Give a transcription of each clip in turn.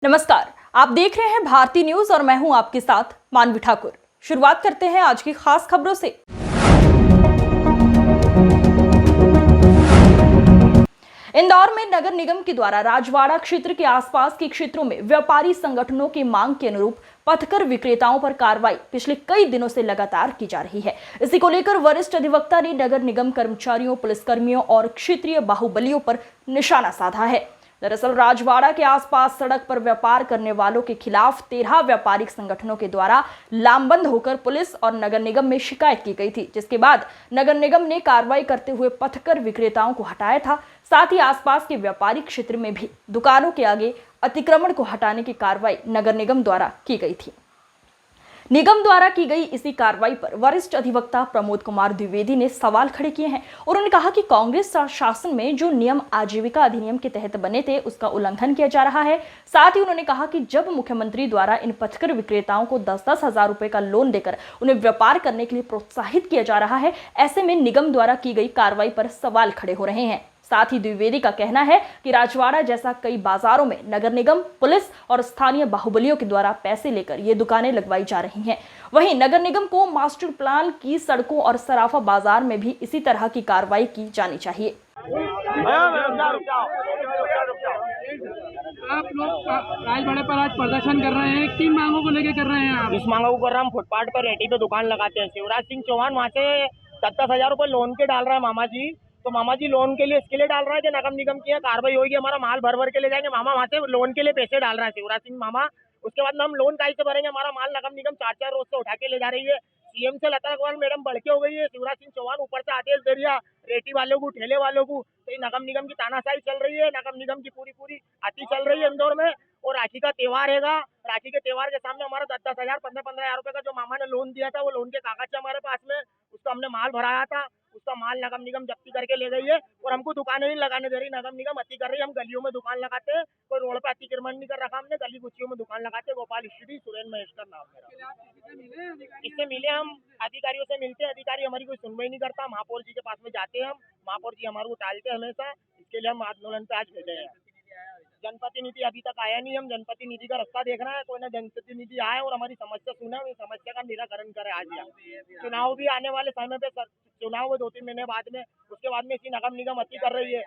नमस्कार, आप देख रहे हैं भारती न्यूज और मैं हूं आपके साथ मानवी ठाकुर। शुरुआत करते हैं आज की खास खबरों से। इंदौर में नगर निगम के द्वारा राजवाड़ा क्षेत्र के आसपास के क्षेत्रों में व्यापारी संगठनों की मांग के अनुरूप पथकर विक्रेताओं पर कार्रवाई पिछले कई दिनों से लगातार की जा रही है। इसी को लेकर वरिष्ठ अधिवक्ता ने नगर निगम कर्मचारियों, पुलिसकर्मियों और क्षेत्रीय बाहुबलियों पर निशाना साधा है। दरअसल राजवाड़ा के आसपास सड़क पर व्यापार करने वालों के खिलाफ 13 व्यापारिक संगठनों के द्वारा लामबंद होकर पुलिस और नगर निगम में शिकायत की गई थी, जिसके बाद नगर निगम ने कार्रवाई करते हुए पथकर विक्रेताओं को हटाया था। साथ ही आसपास के व्यापारिक क्षेत्र में भी दुकानों के आगे अतिक्रमण को हटाने की कार्रवाई नगर निगम द्वारा की गई थी। निगम द्वारा की गई इसी कार्रवाई पर वरिष्ठ अधिवक्ता प्रमोद कुमार द्विवेदी ने सवाल खड़े किए हैं। उन्होंने कहा कि कांग्रेस शासन में जो नियम आजीविका अधिनियम के तहत बने थे उसका उल्लंघन किया जा रहा है। साथ ही उन्होंने कहा कि जब मुख्यमंत्री द्वारा इन पथकर विक्रेताओं को 10-10 हजार रुपए का लोन देकर उन्हें व्यापार करने के लिए प्रोत्साहित किया जा रहा है, ऐसे में निगम द्वारा की गई कार्रवाई पर सवाल खड़े हो रहे हैं। साथ ही द्विवेदी का कहना है कि राजवाड़ा जैसा कई बाजारों में नगर निगम, पुलिस और स्थानीय बाहुबलियों के द्वारा पैसे लेकर ये दुकानें लगवाई जा रही हैं। वहीं नगर निगम को मास्टर प्लान की सड़कों और सराफा बाजार में भी इसी तरह की कार्रवाई की जानी चाहिए। आप लोग राजवाड़े पर आज प्रदर्शन कर रहे हैं, किन मांगों को लेकर कर रहे हैं आप? इस मांगों को कर रहा हम फुटपाथ पर रेटी पे दुकान लगाते हैं। शिवराज सिंह चौहान वहाँ से 10-10 हजार रुपये लोन के डाल रहा है मामा जी। तो मामा जी लोन के लिए इसके लिए डाल रहा है कि नगर निगम की कार्रवाई होगी, हमारा माल भर भर के ले जाएंगे। मामा वहाँ से लोन के लिए पैसे डाल रहा है शिवराज सिंह मामा। उसके बाद में हम लोन काहे से भरेंगे? हमारा माल नगर निगम 4-4 रोज से उठा के ले जा रही है। सीएम से लता अग्रवाल मैडम बढ़ के हो गई है। शिवराज सिंह चौहान ऊपर से आदेश दे दिया रेटी वालों को, ठेले वालों को। तो ये नगर निगम की तानाशाही चल रही है, नगर निगम की पूरी अति चल रही है इंदौर में। और राखी का त्योहार हैगा, राखी के त्योहार के सामने हमारा 10-10 हजार 15-15 हजार रुपए का जो मामा ने लोन दिया था, वो लोन के कागज हमारे पास में, उसका हमने माल भराया था। उसका माल नगर निगम जब्ती करके ले गई है और हमको दुकानें नहीं लगाने दे रही। नगर निगम अति कर रही है। हम गलियों में दुकान लगाते हैं, कोई रोड पे अतिक्रमण नहीं कर रखा हमने, गली गुच्चियों में दुकान लगाते हैं। गोपाल स्ट्रीट, सुरेन महेश्वर नाम मेरा। इससे मिले हम अधिकारियों से मिलते हैं, अधिकारी हमारी कोई सुनवाई नहीं करता। महापौर जी के पास में जाते हैं हम, महापौर जी हमारे को टालते हैं हमेशा। इसके लिए हम आंदोलन पे आज भेजे हैं। जनप्रतिनिधि अभी तक आया नहीं। हम जनप्रतिनिधि का रास्ता देख रहे हैं, कोई ना जनप्रतिनिधि आए और हमारी समस्या सुने, उस समस्या का निराकरण करे। आज चुनाव भी आने वाले समय पे, चुनाव 2-3 महीने बाद में, उसके बाद में इसी नगर निगम अति कर रही है।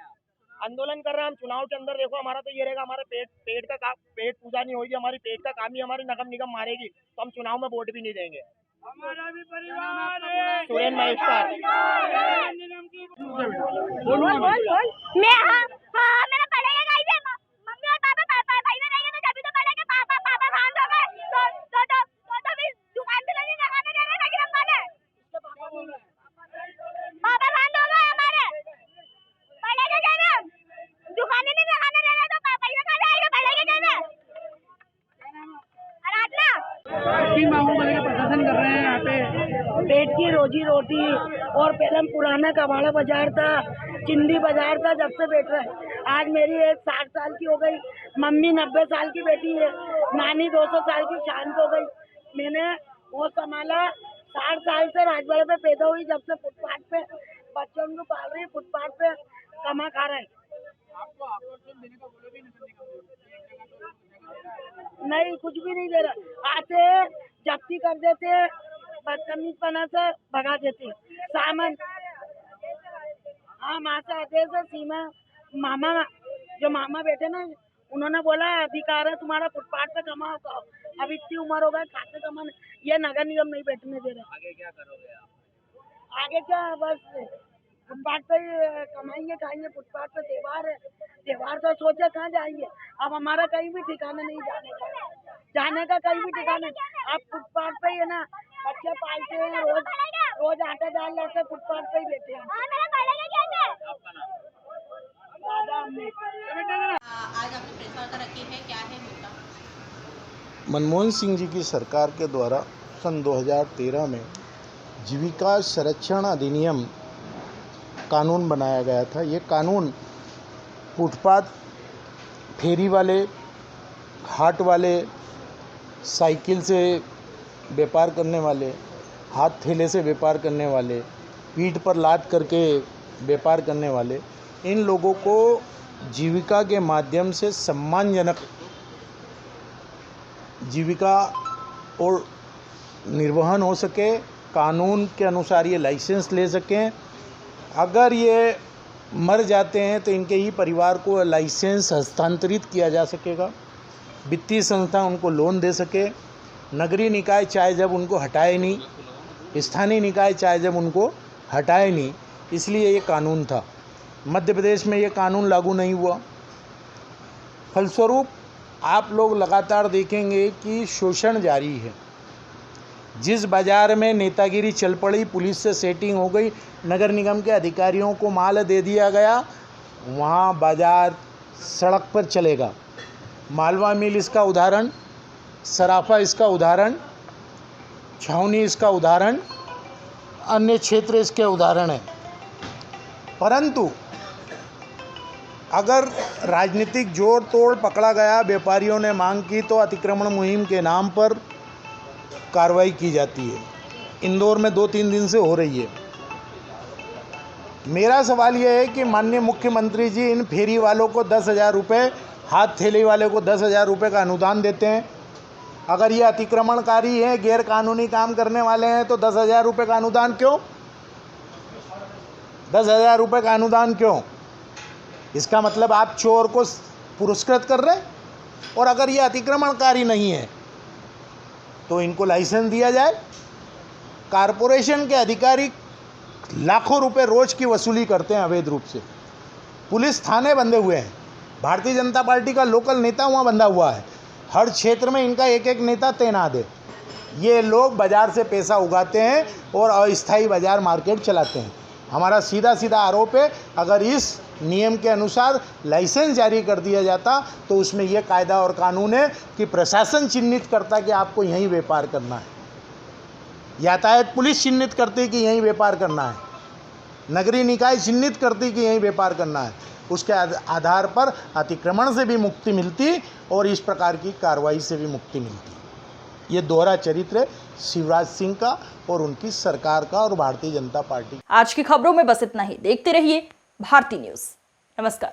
आंदोलन कर रहे हैं हम चुनाव के अंदर। देखो हमारा तो ये रहेगा, हमारे पेट पूजा नहीं होगी, हमारी पेट का काम ही हमारी नगर निगम मारेगी, तो हम चुनाव में वोट भी नहीं देंगे। हमारा भी परिवार है, सुरेन महेश्वर। मेरा पढ़ेगा कहीं से? मम्मी और पापा भाई में रहेंगे तो जब भी तो पढ़ेंगे। पापा भान हो गए तो भी दुकान पे नहीं लगाने दे रहे नगर निगम वाले। पापा भान हो गए हमारे, पढ़ेगा कैसे? दुकानें नहीं लगाने दे रहे तो पापा ही कहाँ जाएगा? पढ़ेगा कैसे? किन मांगों को लेकर प्रदर्शन कर रहे हैं यहाँ पे? पेट की रोजी रोटी। और पहले पुराना कबाड़ा बाजार था, चिंदी बाजार था, जब से बैठ रहे। आज मेरी एक 60 साल की हो गई, मम्मी 90 साल की बेटी है, नानी 200 साल की शांत हो गई। मैंने वो संभाला 60 साल से राजवाड़े पे पैदा हुई, जब से फुटपाथ पे बच्चों को पाल रही, फुटपाथ पे कमा खा रहे। नहीं, कुछ भी नहीं दे रहा। आते जब्ती कर देते, बदतमीजपना से भगा देते सामान। हाँ, माँ से आते से सीमा मामा, जो मामा बैठे ना, उन्होंने बोला अधिकार है तुम्हारा फुटपाथ पे कमाओ। तो अब इतनी उम्र हो गई खाते कमाने, ये नगर निगम नहीं बैठने दे रहा। आगे क्या करोगे आप? आगे क्या, बस फुटपाथ पे ही कमाएंगे खाएंगे। फुटपाथ पे त्योहार है, त्योहार तो सोचे कहाँ जाएंगे। अब हमारा कहीं भी ठिकाना नहीं जाने का कहीं भी ठिकाना। अब फुटपाथ पे ही है ना, बच्चे पालते हैं, रोज आटा डाल लेते, फुटपाथ पे ही बैठे हैं। आज आपने प्रेस वार्ता रखी है, क्या है मुद्दा? मनमोहन सिंह जी की सरकार के द्वारा सन 2013 में जीविका संरक्षण अधिनियम कानून बनाया गया था। ये कानून फुटपाथ, फेरी वाले, हाट वाले, साइकिल से व्यापार करने वाले, हाथ थैले से व्यापार करने वाले, पीठ पर लाद करके व्यापार करने वाले, इन लोगों को जीविका के माध्यम से सम्मानजनक जीविका और निर्वहन हो सके, कानून के अनुसार ये लाइसेंस ले सकें। अगर ये मर जाते हैं तो इनके ही परिवार को लाइसेंस हस्तांतरित किया जा सकेगा, वित्तीय संस्था उनको लोन दे सके, नगरीय निकाय चाहे जब उनको हटाए नहीं, स्थानीय निकाय चाहे जब उनको हटाए नहीं, इसलिए ये कानून था। मध्य प्रदेश में ये कानून लागू नहीं हुआ। फलस्वरूप आप लोग लगातार देखेंगे कि शोषण जारी है। जिस बाज़ार में नेतागिरी चल पड़ी, पुलिस से सेटिंग हो गई, नगर निगम के अधिकारियों को माल दे दिया गया, वहाँ बाज़ार सड़क पर चलेगा। मालवा मिल इसका उदाहरण, सराफा इसका उदाहरण, छावनी इसका उदाहरण, अन्य क्षेत्र इसके उदाहरण हैं। परंतु अगर राजनीतिक जोड़ तोड़ पकड़ा गया, व्यापारियों ने मांग की, तो अतिक्रमण मुहिम के नाम पर कार्रवाई की जाती है। इंदौर में 2-3 दिन से हो रही है। मेरा सवाल यह है कि माननीय मुख्यमंत्री जी इन फेरी वालों को 10,000 रुपये, हाथ थैली वाले को 10,000 रुपये का अनुदान देते हैं। अगर ये अतिक्रमणकारी हैं, गैर कानूनी काम करने वाले हैं, तो 10,000 रुपये का अनुदान क्यों? 10,000 रुपये का अनुदान क्यों? इसका मतलब आप चोर को पुरस्कृत कर रहे हैं। और अगर ये अतिक्रमणकारी नहीं है तो इनको लाइसेंस दिया जाए। कारपोरेशन के अधिकारी लाखों रुपए रोज की वसूली करते हैं अवैध रूप से। पुलिस थाने बंधे हुए हैं। भारतीय जनता पार्टी का लोकल नेता वहाँ बंधा हुआ है। हर क्षेत्र में इनका एक एक नेता तैनात है। ये लोग बाज़ार से पैसा उगाते हैं और अस्थायी बाज़ार मार्केट चलाते हैं। हमारा सीधा सीधा आरोप है, अगर इस नियम के अनुसार लाइसेंस जारी कर दिया जाता तो उसमें यह कायदा और कानून है कि प्रशासन चिन्हित करता कि आपको यहीं व्यापार करना है, यातायात पुलिस चिन्हित करती कि यहीं व्यापार करना है, नगरीय निकाय चिन्हित करती कि यहीं व्यापार करना है। उसके आधार पर अतिक्रमण से भी मुक्ति मिलती और इस प्रकार की कार्रवाई से भी मुक्ति मिलती। ये दोहरा चरित्र है शिवराज सिंह का और उनकी सरकार का और भारतीय जनता पार्टी। आज की खबरों में बस इतना ही। देखते रहिए भारती न्यूज़। नमस्कार।